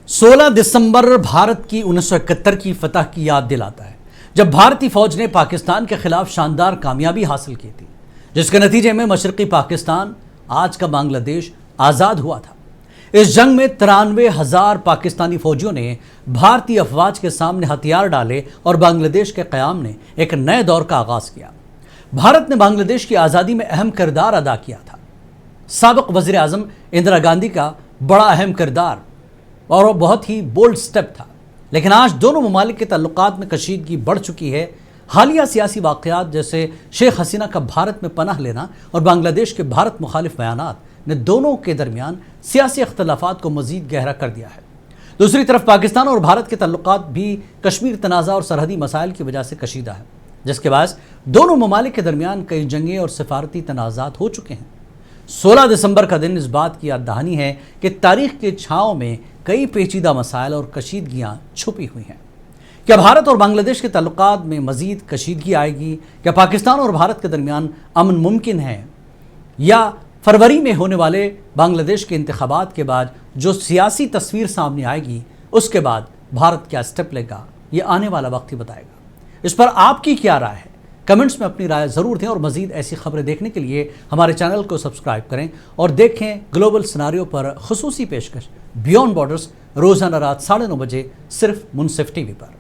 16 दिसंबर भारत की 1971 की फतह की याद दिलाता है, जब भारतीय फौज ने पाकिस्तान के खिलाफ शानदार कामयाबी हासिल की थी, जिसके नतीजे में मशरकी पाकिस्तान, आज का बांग्लादेश, आज़ाद हुआ था। इस जंग में 93,000 पाकिस्तानी फौजियों ने भारतीय अफवाज के सामने हथियार डाले और बांग्लादेश के क़याम ने एक नए दौर का आगाज़ किया। भारत ने बांग्लादेश की आज़ादी में अहम किरदार अदा किया था। साबिक़ वज़ीर आज़म इंदिरा गांधी का बड़ा अहम किरदार और बहुत ही बोल्ड स्टेप था। लेकिन आज दोनों ममालिक के ताल्लुकात में कशीदगी बढ़ चुकी है। हालिया सियासी वाक़यात जैसे शेख हसीना का भारत में पनाह लेना और बांग्लादेश के भारत मुखालिफ बयानात ने दोनों के दरमियान सियासी अख्तलाफात को मज़ीद गहरा कर दिया है। दूसरी तरफ पाकिस्तान और भारत के ताल्लुकात भी कश्मीर तनाज़ा और सरहदी मसाइल की वजह से कशीदा है, जिसके बायस दोनों ममालिक के दरमियान कई जंगें और सिफारती तनाज़ात हो चुके हैं। 16 दिसंबर का दिन इस बात की याद दहानी है कि तारीख के छाँव में कई पेचीदा मसाइल और कशीदगियाँ छुपी हुई हैं। क्या भारत और बांग्लादेश के ताल्लुकात में मज़ीद कशीदगी आएगी? क्या पाकिस्तान और भारत के दरमियान अमन मुमकिन है? या फरवरी में होने वाले बांग्लादेश के इंतखाबात के बाद जो सियासी तस्वीर सामने आएगी, उसके बाद भारत क्या स्टेप लेगा, ये आने वाला वक्त ही बताएगा। इस पर आपकी क्या राय है? कमेंट्स में अपनी राय ज़रूर दें और मज़ीद ऐसी खबरें देखने के लिए हमारे चैनल को सब्सक्राइब करें और देखें ग्लोबल सिनारियो पर खुसूसी पेशकश बियॉन्ड बॉर्डर्स रोज़ाना रात 9:30 बजे सिर्फ मुनसिफ टीवी पर।